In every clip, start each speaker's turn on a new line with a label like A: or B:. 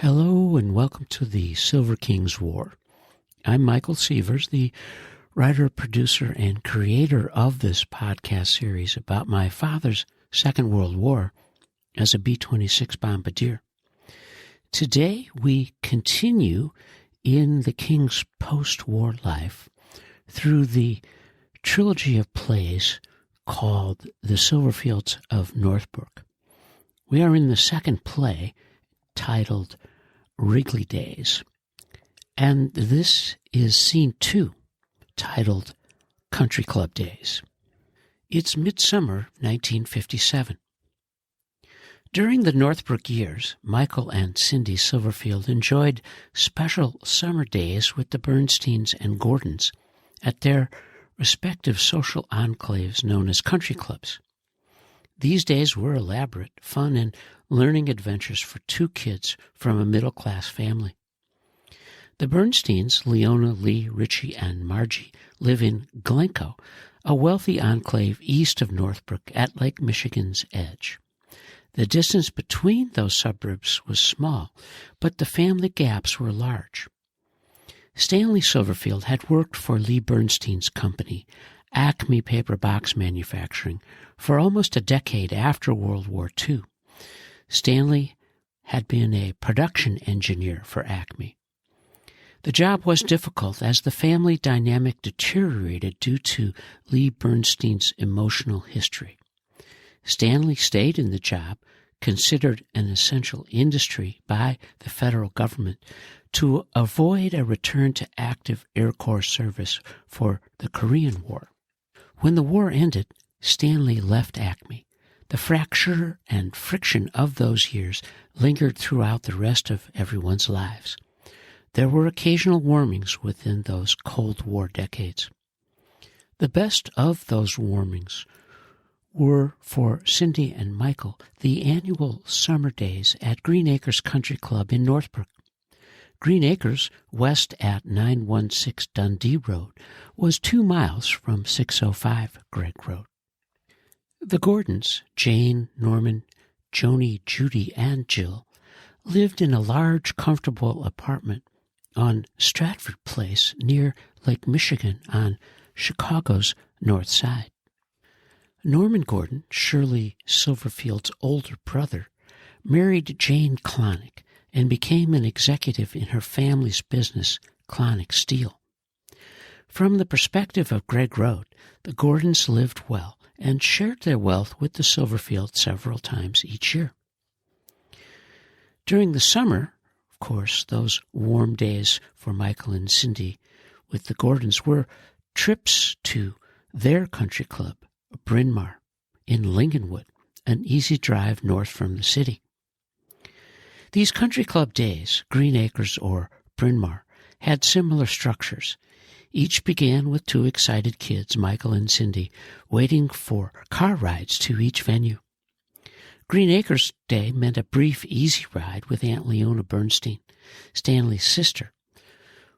A: Hello and welcome to the Silver King's War. I'm Michael Sievers, the writer, producer, and creator of this podcast series about my father's Second World War as a B-26 bombardier. Today we continue in the King's post-war life through the trilogy of plays called The Silverfields of Northbrook. We are in the second play, titled Wrigley Days, and this is scene 2, titled Country Club Days. It's midsummer 1957. During the Northbrook years, Michael and Cindy Silverfield enjoyed special summer days with the Bernsteins and Gordons at their respective social enclaves known as country clubs. These days were elaborate, fun, and learning adventures for two kids from a middle-class family. The Bernsteins, Leona, Lee, Richie, and Margie, live in Glencoe, a wealthy enclave east of Northbrook at Lake Michigan's edge. The distance between those suburbs was small, but the family gaps were large. Stanley Silverfield had worked for Lee Bernstein's company, Acme Paper Box Manufacturing, for almost a decade after World War II. Stanley had been a production engineer for Acme. The job was difficult as the family dynamic deteriorated due to Lee Bernstein's emotional history. Stanley stayed in the job, considered an essential industry by the federal government, to avoid a return to active Air Corps service for the Korean War. When the war ended, Stanley left Acme. The fracture and friction of those years lingered throughout the rest of everyone's lives. There were occasional warmings within those Cold War decades. The best of those warmings were, for Cindy and Michael, the annual summer days at Green Acres Country Club in Northbrook. Green Acres, west at 916 Dundee Road, was 2 miles from 605 Gregg Road. The Gordons, Jane, Norman, Joni, Judy, and Jill, lived in a large, comfortable apartment on Stratford Place near Lake Michigan on Chicago's north side. Norman Gordon, Shirley Silverfield's older brother, married Jane Clonick and became an executive in her family's business, Clonick Steel. From the perspective of Gregg Road, the Gordons lived well and shared their wealth with the Silverfields several times each year. During the summer, of course, those warm days for Michael and Cindy with the Gordons were trips to their country club, Bryn Mawr, in Lincolnwood, an easy drive north from the city. These country club days, Green Acres or Bryn Mawr, had similar structures. Each began with 2 excited kids, Michael and Cindy, waiting for car rides to each venue. Green Acres Day meant a brief, easy ride with Aunt Leona Bernstein, Stanley's sister,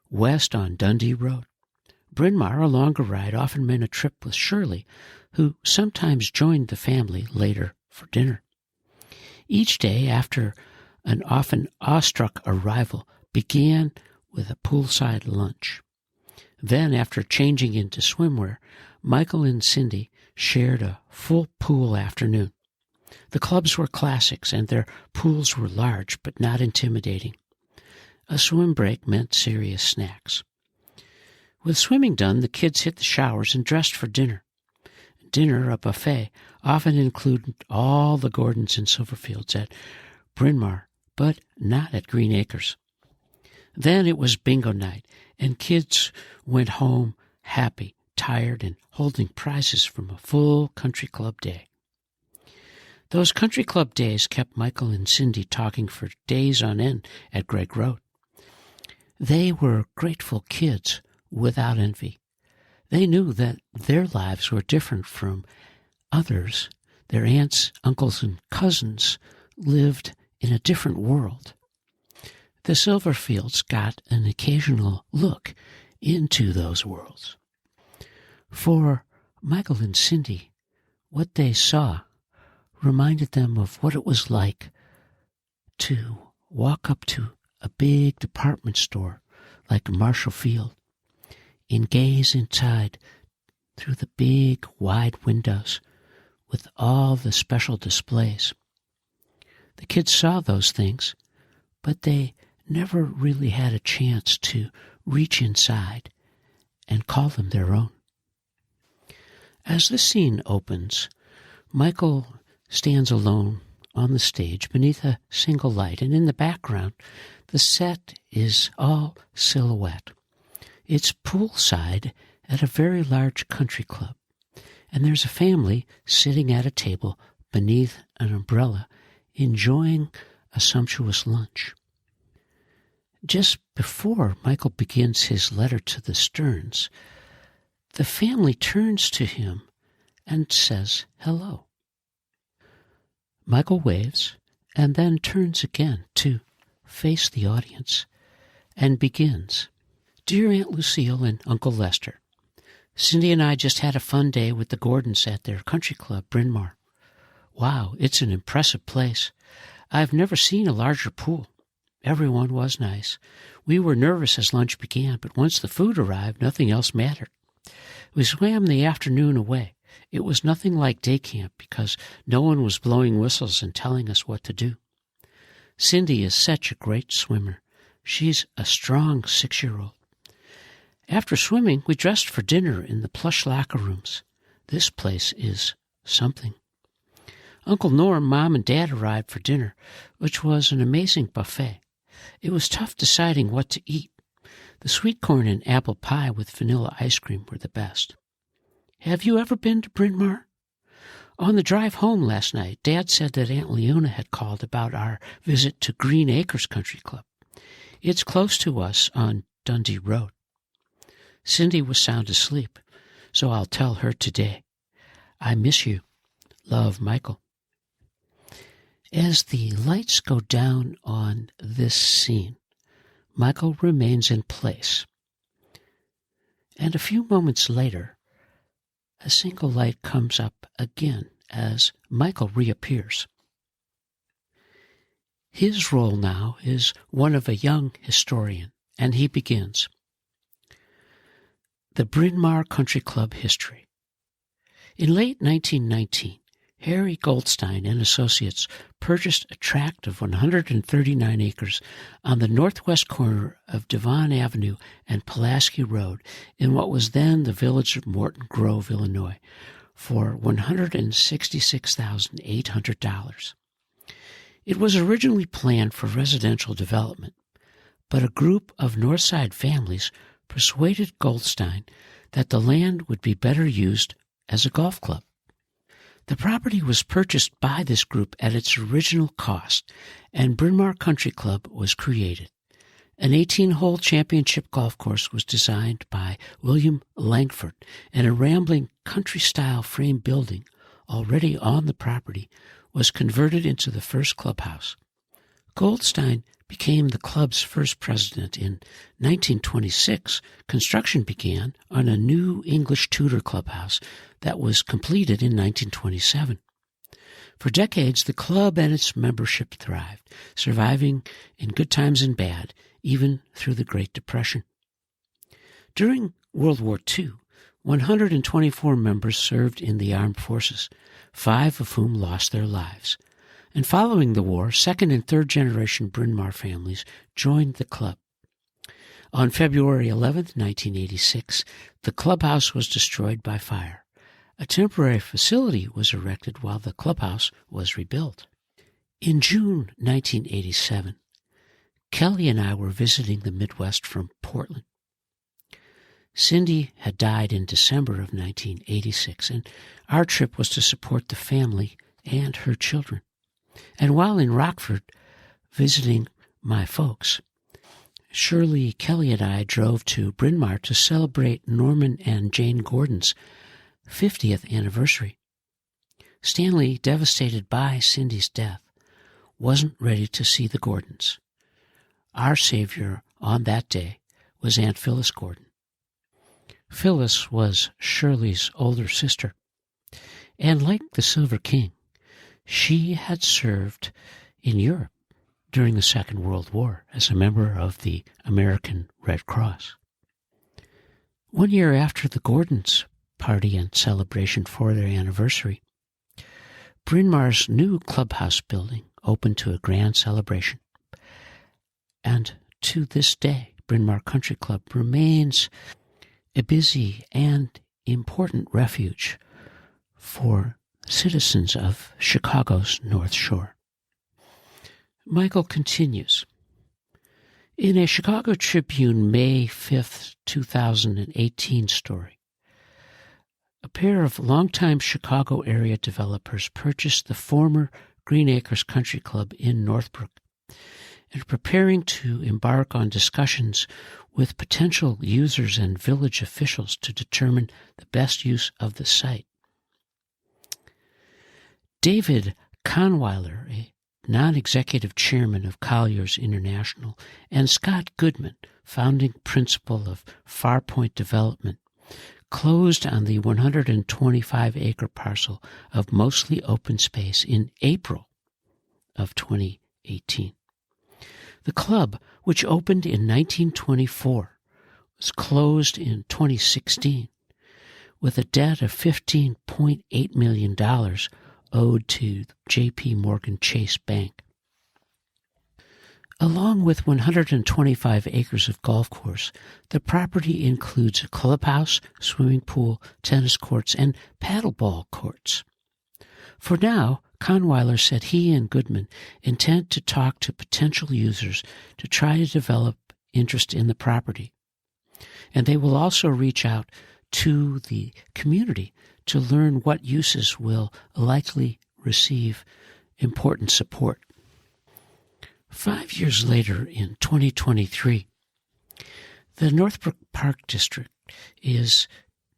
A: west on Dundee Road. Bryn Mawr, a longer ride, often meant a trip with Shirley, who sometimes joined the family later for dinner. Each day, after an often awestruck arrival, began with a poolside lunch. Then, after changing into swimwear, Michael and Cindy shared a full pool afternoon. The clubs were classics, and their pools were large but not intimidating. A swim break meant serious snacks. With swimming done, the kids hit the showers and dressed for dinner. Dinner, a buffet, often included all the Gordons and Silverfields at Bryn Mawr, but not at Green Acres. Then it was bingo night, and kids went home happy, tired, and holding prizes from a full country club day. Those country club days kept Michael and Cindy talking for days on end at Gregg Road. They were grateful kids without envy. They knew that their lives were different from others. Their aunts, uncles, and cousins lived in a different world. The Silverfields got an occasional look into those worlds. For Michael and Cindy, what they saw reminded them of what it was like to walk up to a big department store like Marshall Field and gaze inside through the big, wide windows with all the special displays. The kids saw those things, but they never really had a chance to reach inside and call them their own. As the scene opens, Michael stands alone on the stage beneath a single light, and in the background, the set is all silhouette. It's poolside at a very large country club, and there's a family sitting at a table beneath an umbrella enjoying a sumptuous lunch. Just before Michael begins his letter to the Stearns, the family turns to him and says hello. Michael waves and then turns again to face the audience and begins. Dear Aunt Lucille and Uncle Lester, Cindy and I just had a fun day with the Gordons at their country club, Bryn Mawr. Wow, it's an impressive place. I've never seen a larger pool. Everyone was nice. We were nervous as lunch began, but once the food arrived, nothing else mattered. We swam the afternoon away. It was nothing like day camp because no one was blowing whistles and telling us what to do. Cindy is such a great swimmer. She's a strong 6-year-old. After swimming, we dressed for dinner in the plush locker rooms. This place is something. Uncle Norm, Mom, and Dad arrived for dinner, which was an amazing buffet. It was tough deciding what to eat. The sweet corn and apple pie with vanilla ice cream were the best. Have you ever been to Bryn Mawr? On the drive home last night, Dad said that Aunt Leona had called about our visit to Green Acres Country Club. It's close to us on Dundee Road. Cindy was sound asleep, so I'll tell her today. I miss you. Love, Michael. As the lights go down on this scene, Michael remains in place. And a few moments later, a single light comes up again as Michael reappears. His role now is one of a young historian, and he begins. The Bryn Mawr Country Club history. In late 1919, Harry Goldstein and Associates purchased a tract of 139 acres on the northwest corner of Devon Avenue and Pulaski Road in what was then the village of Morton Grove, Illinois, for $166,800. It was originally planned for residential development, but a group of Northside families persuaded Goldstein that the land would be better used as a golf club. The property was purchased by this group at its original cost, and Bryn Mawr Country Club was created. An 18-hole championship golf course was designed by William Langford, and a rambling country-style frame building already on the property was converted into the first clubhouse. Goldstein became the club's first president. In 1926, construction began on a new English Tudor clubhouse that was completed in 1927. For decades, the club and its membership thrived, surviving in good times and bad, even through the Great Depression. During World War II, 124 members served in the armed forces, 5 of whom lost their lives. And following the war, second and third generation Bryn Mawr families joined the club. On February 11, 1986, the clubhouse was destroyed by fire. A temporary facility was erected while the clubhouse was rebuilt. In June 1987, Kelly and I were visiting the Midwest from Portland. Cindy had died in December of 1986, and our trip was to support the family and her children. And while in Rockford visiting my folks, Shirley, Kelly, and I drove to Bryn Mawr to celebrate Norman and Jane Gordon's 50th anniversary. Stanley, devastated by Cindy's death, wasn't ready to see the Gordons. Our savior on that day was Aunt Phyllis Gordon. Phyllis was Shirley's older sister, and like the Silver King, she had served in Europe during the Second World War as a member of the American Red Cross. 1 year after the Gordons' party and celebration for their anniversary, Bryn Mawr's new clubhouse building opened to a grand celebration. And to this day, Bryn Mawr Country Club remains a busy and important refuge for citizens of Chicago's North Shore. Michael continues. In a Chicago Tribune May 5th, 2018 story, a pair of longtime Chicago area developers purchased the former Green Acres Country Club in Northbrook and are preparing to embark on discussions with potential users and village officials to determine the best use of the site. David Kahnweiler, a non-executive chairman of Colliers International, and Scott Goodman, founding principal of Farpoint Development, closed on the 125-acre parcel of mostly open space in April of 2018. The club, which opened in 1924, was closed in 2016 with a debt of $15.8 million owed to J.P. Morgan Chase Bank. Along with 125 acres of golf course, the property includes a clubhouse, swimming pool, tennis courts, and paddleball courts. For now, Kahnweiler said he and Goodman intend to talk to potential users to try to develop interest in the property. And they will also reach out to the community to learn what uses will likely receive important support. 5 years later, in 2023, the Northbrook Park District is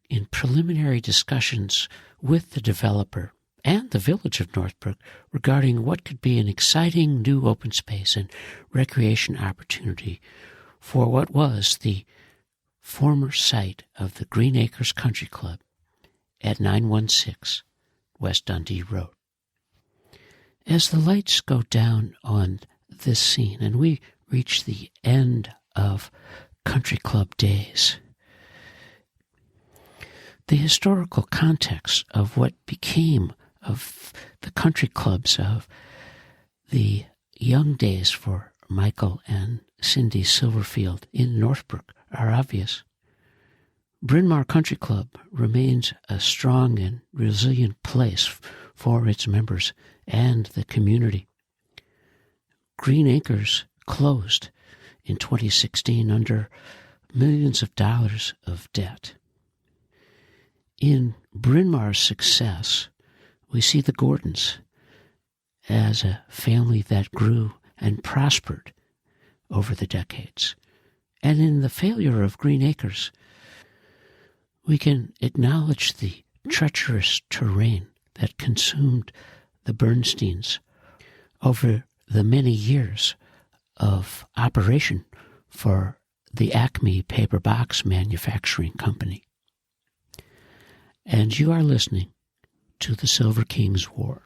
A: in preliminary discussions with the developer and the village of Northbrook regarding what could be an exciting new open space and recreation opportunity for what was the former site of the Green Acres Country Club at 916 West Dundee Road. As the lights go down on this scene and we reach the end of country club days, the historical context of what became of the country clubs of the young days for Michael and Cindy Silverfield in Northbrook are obvious. Bryn Mawr Country Club remains a strong and resilient place for its members and the community. Green Acres closed in 2016 under millions of dollars of debt. In Bryn Mawr's success, we see the Gordons as a family that grew and prospered over the decades. And in the failure of Green Acres, we can acknowledge the treacherous terrain that consumed the Bernsteins over the many years of operation for the Acme paper box manufacturing company. And you are listening to The Silver King's War.